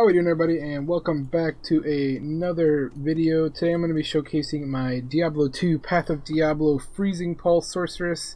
How are we doing, everybody, and welcome back to another video. Today I'm going to be showcasing my Diablo 2 Path of Diablo Freezing Pulse Sorceress.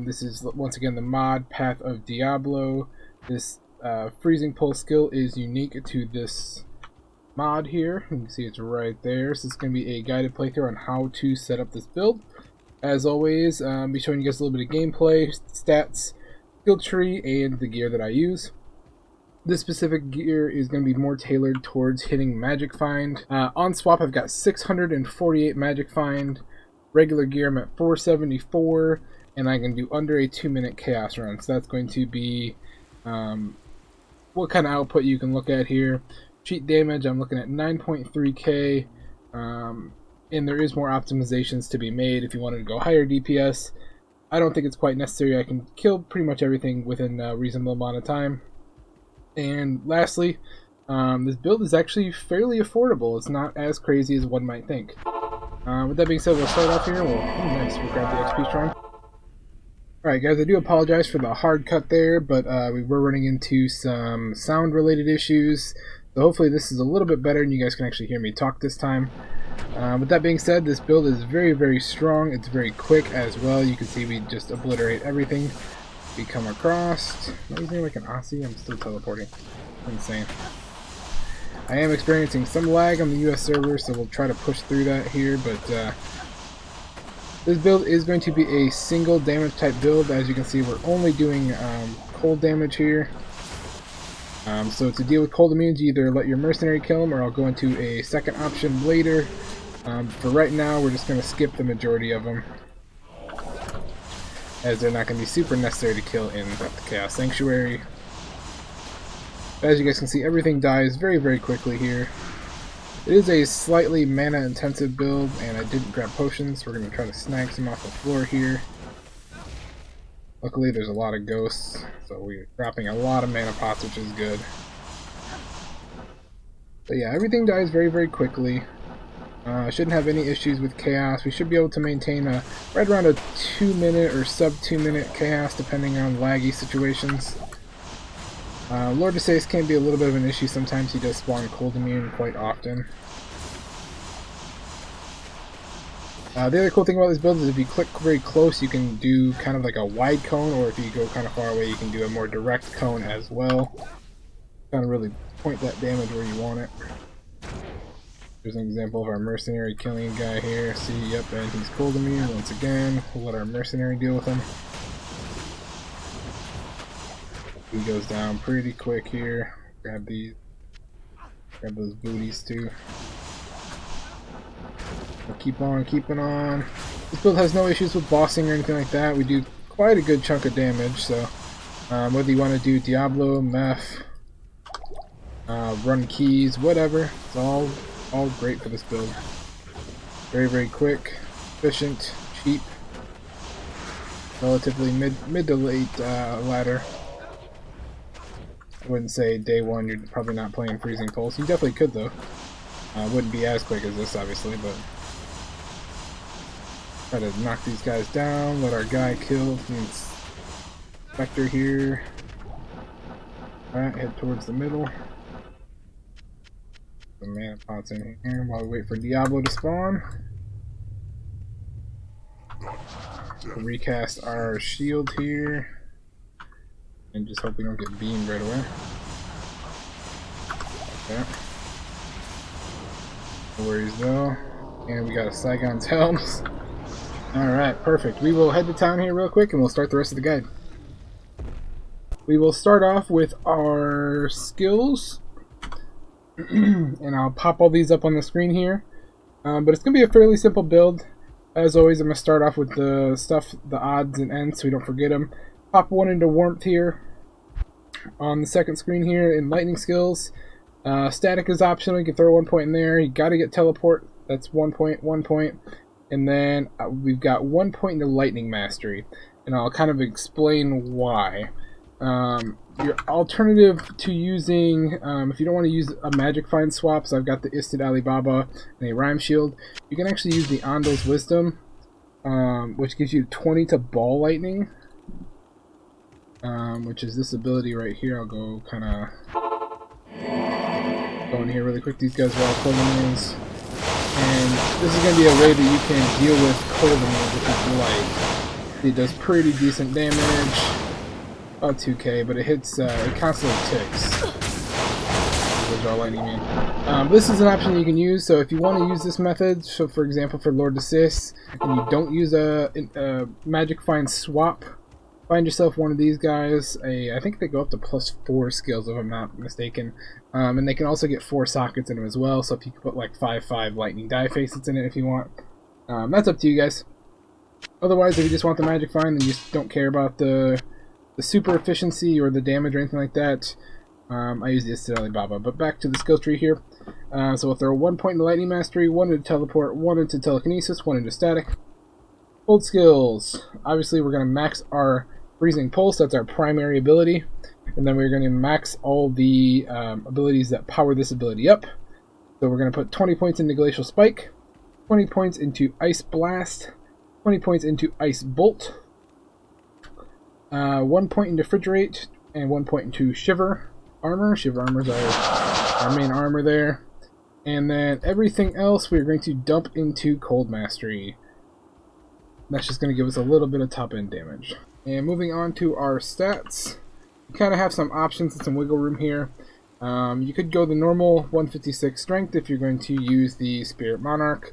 This is once again the mod Path of Diablo. This Freezing Pulse skill is unique to this mod here. You can see it's right there. So it's going to be a guided playthrough on how to set up this build. As always, I'll be showing you guys a little bit of gameplay, stats, skill tree, and the gear that I use. This specific gear is going to be more tailored towards hitting Magic Find. On swap, I've got 648 Magic Find. Regular gear, I'm at 474, and I can do under a 2-minute Chaos run. So that's going to be what kind of output you can look at here. Cheat damage, I'm looking at 9.3k, and there is more optimizations to be made if you wanted to go higher DPS. I don't think it's quite necessary. I can kill pretty much everything within a reasonable amount of time. And lastly, this build is actually fairly affordable. It's not as crazy as one might think. With that being said, we'll start off here. Nice, we'll grab the XP shrine. Alright guys, I do apologize for the hard cut there, but we were running into some sound related issues. So hopefully this is a little bit better and you guys can actually hear me talk this time. With that being said, this build is very, very strong. It's very quick as well. You can see we just obliterate everything we come across. Anything like an Aussie? I'm still teleporting. Insane. I am experiencing some lag on the US server, so we'll try to push through that here, but this build is going to be a single damage type build. As you can see, we're only doing cold damage here. So to deal with cold immunes, you either let your mercenary kill them, or I'll go into a second option later. For right now, we're just going to skip the majority of them, as they're not going to be super necessary to kill in the Chaos Sanctuary. As you guys can see, everything dies very, very quickly here. It is a slightly mana-intensive build, and I didn't grab potions, so we're going to try to snag some off the floor here. Luckily, there's a lot of ghosts, so we're dropping a lot of mana pots, which is good. But yeah, everything dies very, very quickly. Shouldn't have any issues with Chaos. We should be able to maintain right around a 2-minute or sub 2-minute Chaos, depending on laggy situations. Lord Desace can be a little bit of an issue sometimes. He does spawn cold immune quite often. The other cool thing about this build is if you click very close, you can do kind of like a wide cone, or if you go kind of far away, you can do a more direct cone as well. Kind of really point that damage where you want it. Here's an example of our mercenary killing a guy here. See, yep, and he's cold immune once again. We'll let our mercenary deal with him. He goes down pretty quick here. Grab these. Grab those booties too. We'll keep on keeping on. This build has no issues with bossing or anything like that. We do quite a good chunk of damage, so whether you want to do Diablo, meph, run keys, whatever, it's all great for this build. Very, very quick, efficient, cheap, relatively mid to late ladder. I wouldn't say day one you're probably not playing Freezing Pulse. You definitely could though. Wouldn't be as quick as this obviously, but try to knock these guys down, let our guy kill the Spectre here. Alright, head towards the middle. The mana pots in here while we wait for Diablo to spawn. We'll recast our shield here and just hope we don't get beamed right away. Okay. No worries though. And we got a Saigon's Helms. Alright, perfect. We will head to town here real quick and we'll start the rest of the guide. We will start off with our skills. And I'll pop all these up on the screen here, but it's going to be a fairly simple build. As always, I'm going to start off with the stuff, the odds and ends, so we don't forget them. Pop one into Warmth here. On the second screen here in Lightning Skills, Static is optional, you can throw 1 point in there. You got to get Teleport, that's 1 point, 1 point. And then we've got 1 point into Lightning Mastery, and I'll kind of explain why. Your alternative to using, if you don't want to use a Magic Find swap, so I've got the Isted Alibaba and a Rhyme Shield, you can actually use the Andal's Wisdom, which gives you 20 to Ball Lightning, which is this ability right here. I'll go kind of Go in here really quick. These guys are all cold immunes. And this is going to be a way that you can deal with cold immunes if you like. It does pretty decent damage. About 2k, but it hits, it constantly ticks. Those are lightning immune. This is an option you can use, so if you want to use this method, so for example for Lord Assist, and you don't use a Magic Find swap, find yourself one of these guys. I think they go up to +4 skills if I'm not mistaken. And they can also get 4 sockets in them as well, so if you can put like 5/5 lightning die facets in it if you want. That's up to you guys. Otherwise, if you just want the Magic Find and you just don't care about the super efficiency or the damage or anything like that, I use the Citadel Baba. But back to the skill tree here. So we'll throw 1 point into Lightning Mastery, 1 into Teleport, 1 into Telekinesis, 1 into Static. Old skills. Obviously, we're going to max our Freezing Pulse. That's our primary ability. And then we're going to max all the abilities that power this ability up. So we're going to put 20 points into Glacial Spike, 20 points into Ice Blast, 20 points into Ice Bolt, 1 point into Refrigerate, and 1 point into Shiver Armor. Shiver Armor is our main armor there. And then everything else we're going to dump into Cold Mastery. That's just going to give us a little bit of top end damage. And moving on to our stats, you kind of have some options and some wiggle room here. You could go the normal 156 strength if you're going to use the Spirit Monarch.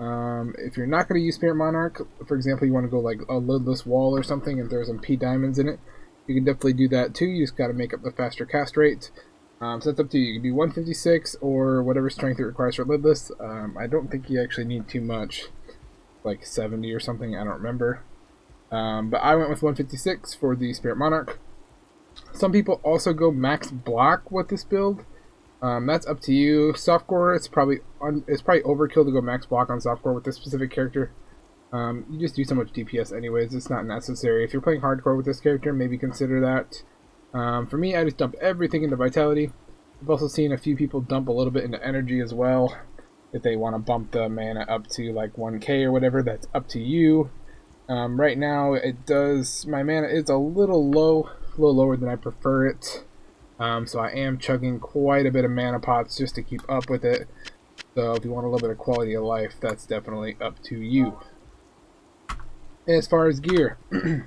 If you're not going to use Spirit Monarch, for example, you want to go like a Lidless Wall or something and throw some P diamonds in it, you can definitely do that too. You just got to make up the faster cast rate. So that's up to you. You can do 156 or whatever strength it requires for Lidless. I don't think you actually need too much, like 70 or something, I don't remember. But I went with 156 for the Spirit Monarch. Some people also go max block with this build. That's up to you. Softcore, it's probably overkill to go max block on softcore with this specific character. You just do so much DPS anyways, it's not necessary. If you're playing hardcore with this character, maybe consider that. For me, I just dump everything into Vitality. I've also seen a few people dump a little bit into Energy as well. If they want to bump the mana up to like 1k or whatever, that's up to you. Right now, my mana is a little lower than I prefer it. So I am chugging quite a bit of mana pots just to keep up with it. So if you want a little bit of quality of life, that's definitely up to you. As far as gear, kind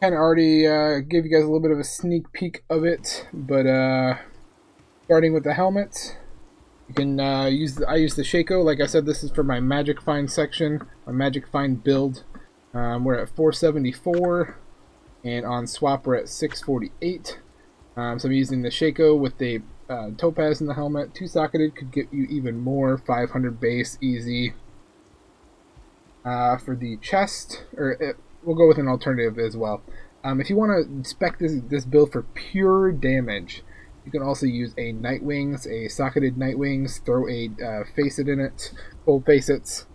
of already gave you guys a little bit of a sneak peek of it, but starting with the helmet, you can I use the Shaco. Like I said, this is for my Magic Find section, my Magic Find build. We're at 474, and on swap we're at 648. So I'm using the Shaco with the Topaz in the helmet. 2-socketed could get you even more, 500 base, easy. For the chest, we'll go with an alternative as well. If you want to spec this build for pure damage, you can also use a Nightwings, a socketed Nightwings, throw a facet in it, full facets.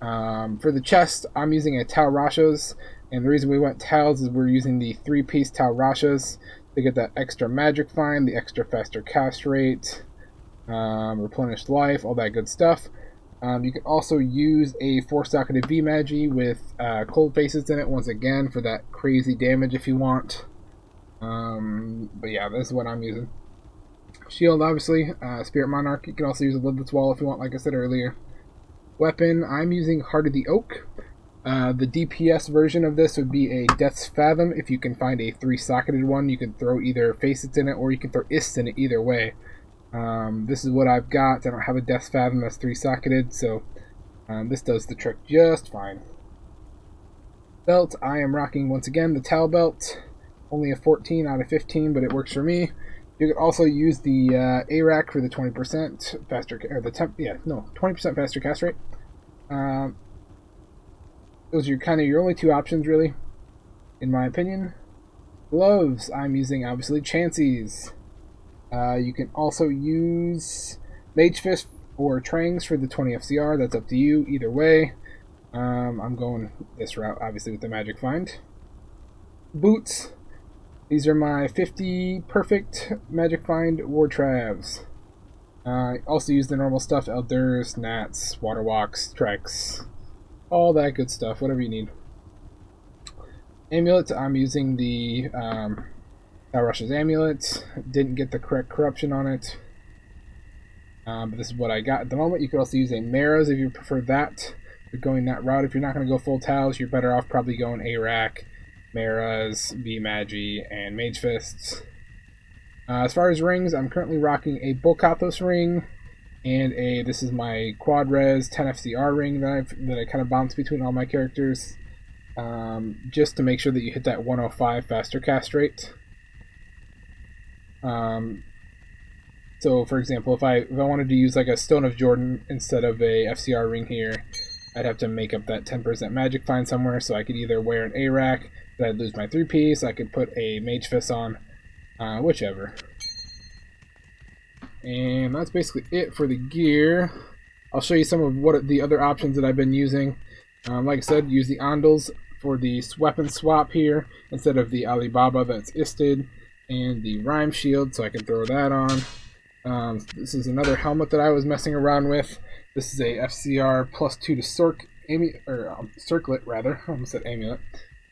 For the chest, I'm using a Tau Rashas, and the reason we went Taus is we're using the 3-piece Tau Rashas to get that extra Magic Find, the extra faster cast rate, replenished life, all that good stuff. You can also use a 4-socketed V-Magi with cold facets in it once again for that crazy damage if you want. But yeah, this is what I'm using. Shield, obviously. Spirit Monarch. You can also use a Lidless Wall if you want, like I said earlier. Weapon, I'm using Heart of the Oak. The DPS version of this would be a Death's Fathom. If you can find a 3-socketed one, you can throw either facets in it or you can throw ists in it, either way. This is what I've got. I don't have a Death's Fathom that's 3-socketed, so this does the trick just fine. Belt, I am rocking once again the Tau Belt. Only a 14 out of 15, but it works for me. You can also use the ARAC for the 20% faster, or the 20% faster cast rate. Those are kind of your only 2 options, really, in my opinion. Gloves, I'm using obviously Chanseys. You can also use Mage Fist or Trangs for the 20 FCR. That's up to you, either way. I'm going this route, obviously, with the Magic Find. Boots. These are my 50 perfect Magic Find War Travs. Also use the normal stuff, Elders, Gnats, Water Walks, Treks, all that good stuff, whatever you need. Amulet, I'm using the Rush's Amulet. Didn't get the correct corruption on it. But this is what I got at the moment. You could also use a Mara's if you prefer that. You're going that route. If you're not going to go full Tals, you're better off probably going A-Rack, Mara's, V-Magi, and Mage Fists. As far as rings, I'm currently rocking a Bulkathos ring and this is my quad res 10 FCR ring that I kind of bounce between all my characters, just to make sure that you hit that 105 faster cast rate. So for example, if I wanted to use like a Stone of Jordan instead of a FCR ring here, I'd have to make up that 10% magic find somewhere, so I could either wear an A-Rack, but I'd lose my 3-piece, I could put a Mage Fist on, whichever. And that's basically it for the gear. I'll show you some of what the other options that I've been using. Like I said, use the Andals for the weapon swap here instead of the Alibaba that's isted, and the Rhyme Shield, so I can throw that on. This is another helmet that I was messing around with. This is a FCR +2 to Sorc, Circlet rather, I almost said Amulet,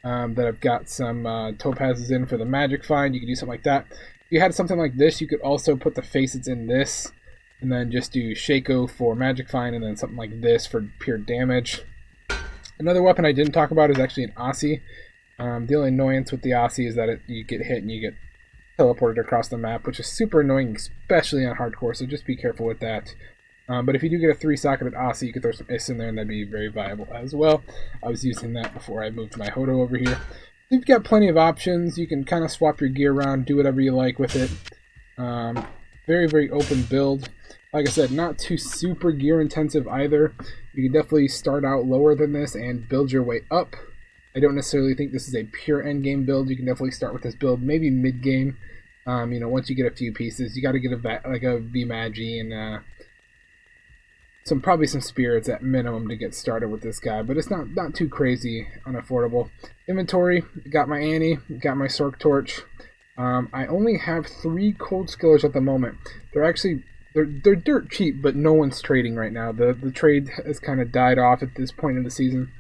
that I've got some topazes in for the magic find. You could do something like that. If you had something like this, you could also put the facets in this, and then just do Shaco for magic find, and then something like this for pure damage. Another weapon I didn't talk about is actually an Aussie. The only annoyance with the Aussie is that you get hit and you get teleported across the map, which is super annoying, especially on hardcore, so just be careful with that. But if you do get a 3-socketed Aussie, you could throw some Is in there, and that'd be very viable as well. I was using that before I moved my Hodo over here. You've got plenty of options. You can kind of swap your gear around, do whatever you like with it. Very, very open build. Like I said, not too super gear intensive either. You can definitely start out lower than this and build your way up. I don't necessarily think this is a pure endgame build. You can definitely start with this build, maybe mid-game. Once you get a few pieces, you got to get a V-Magi and probably some spirits at minimum to get started with this guy, but it's not too crazy unaffordable. Inventory, got my Annie, got my Sorc torch. I only have 3 cold skillers at the moment. They're dirt cheap, but no one's trading right now. The trade has kind of died off at this point in the season.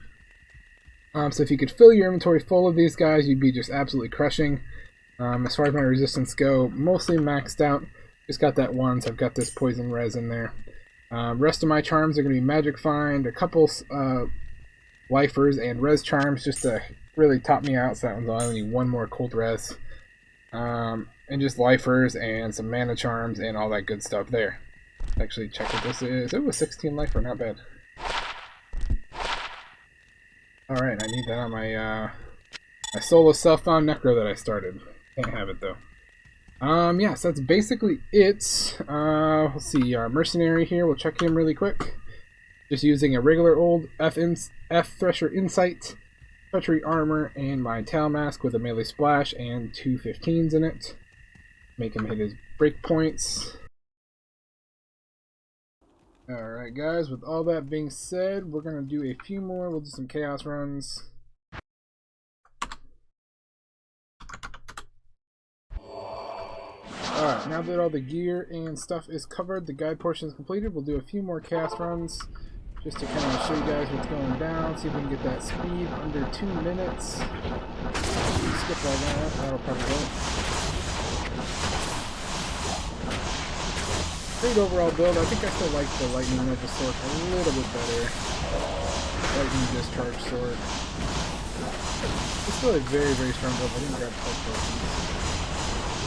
So if you could fill your inventory full of these guys, you'd be just absolutely crushing. As far as my resistance go, mostly maxed out. Just got that one, so I've got this poison res in there. Rest of my charms are going to be Magic Find, a couple Lifers, and Res Charms just to really top me out, so that one's only one more Cold Res. And just Lifers and some Mana Charms and all that good stuff there. Actually, check what this is. It was 16 Lifer, not bad. Alright, I need that on my solo self-found Necro that I started. Can't have it though. Yes, that's basically it. Let's see, our Mercenary here, we'll check him really quick. Just using a regular old F Thresher Insight, Treachery Armor, and my Tail Mask with a melee splash and 2 15s in it. Make him hit his breakpoints. Alright guys, with all that being said, we're going to do a few more. We'll do some Chaos runs. Alright, now that all the gear and stuff is covered, the guide portion is completed, we'll do a few more cast runs just to kind of show you guys what's going down, see if we can get that speed under 2 minutes. Skip all that, that'll probably work. Great overall build. I think I still like the Lightning Nova Sorc a little bit better. Lightning Discharge Sword. It's still a very, very strong build. I didn't grab Pulse Potions.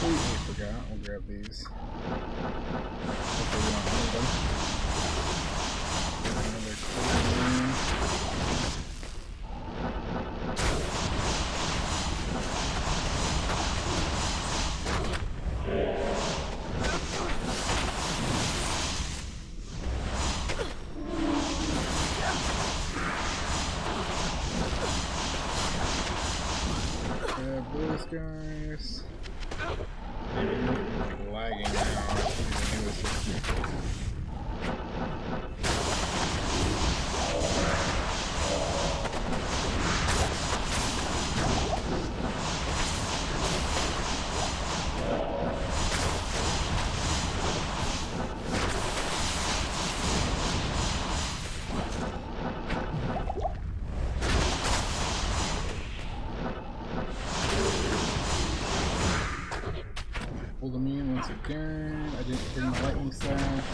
Completely forgot. We'll grab these. Hopefully we don't need them. Another clean. Grab those guys. Lagging now. Hold them in once again. I didn't bring my lightning staff.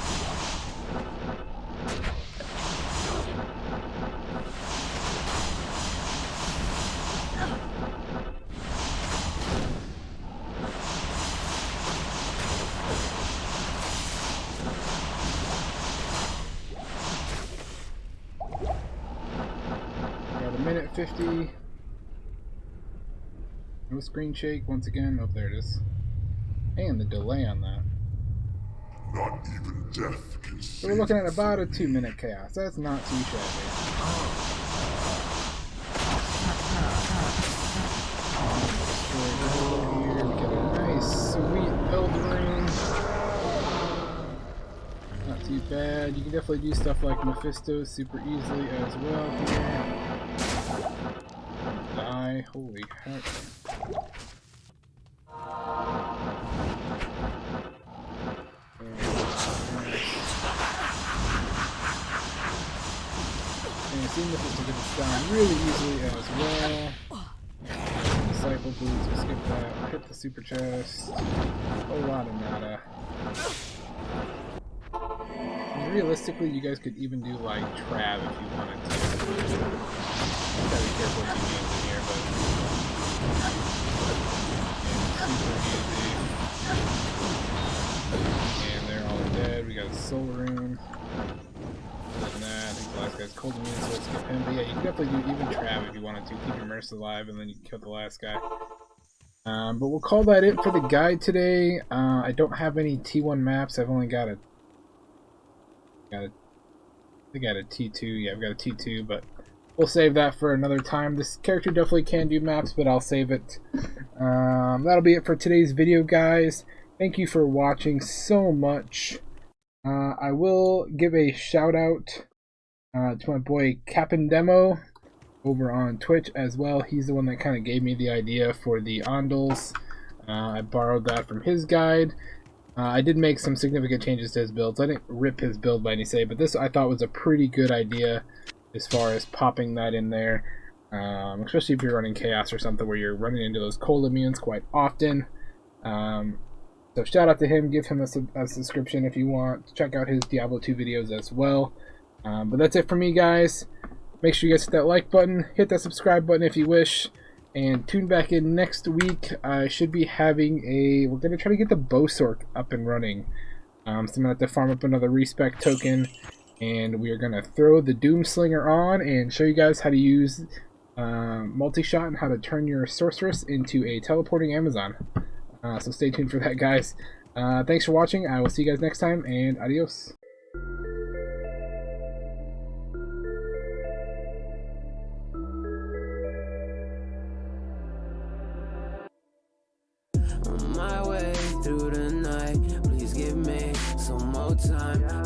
Got a minute 50. No screen shake once again. Oh, there it is. And the delay on that. Not even death can save. So we're looking at about a 2-minute chaos. That's not too shabby. Here we get a nice, sweet build ring. Not too bad. You can definitely do stuff like Mephisto super easily as well here. Die. Holy heck. And it seems like it's going to down really easily as well. Disciple boots, we'll skip that. Hit the super chest. A whole lot of nada. And realistically, you guys could even do like Trav if you wanted to. You gotta be careful with your names in here, but super easy. And they're all dead. We got a soul rune. Other than that, I think the last guy's cold immune, so let's skip him. But yeah, you can definitely do even Trav if you wanted to. Keep your Merc alive, and then you can kill the last guy. But we'll call that it for the guide today. I don't have any T1 maps. I've only got a I think I got a T2. Yeah, I've got a T2, but we'll save that for another time. This character definitely can do maps, but I'll save it. That'll be it for today's video, guys. Thank you for watching so much. I will give a shout out to my boy Cap'n Demo over on Twitch as well. He's the one that kind of gave me the idea for the Ondals. I borrowed that from his guide. I did make some significant changes to his builds. I didn't rip his build by any say, but this I thought was a pretty good idea as far as popping that in there. Especially if you're running Chaos or something where you're running into those cold immunes quite often. So shout out to him. Give him a subscription if you want. Check out his Diablo 2 videos as well. But that's it for me, guys. Make sure you guys hit that like button. Hit that subscribe button if you wish. And tune back in next week. I should be having we're going to try to get the bow Sorc up and running. So I'm going to have to farm up another respec token. And we are going to throw the Doomslinger on and show you guys how to use multi-shot and how to turn your sorceress into a teleporting Amazon. So stay tuned for that, guys. Thanks for watching. I will see you guys next time, and adios. On my way through the night, please give me some more time.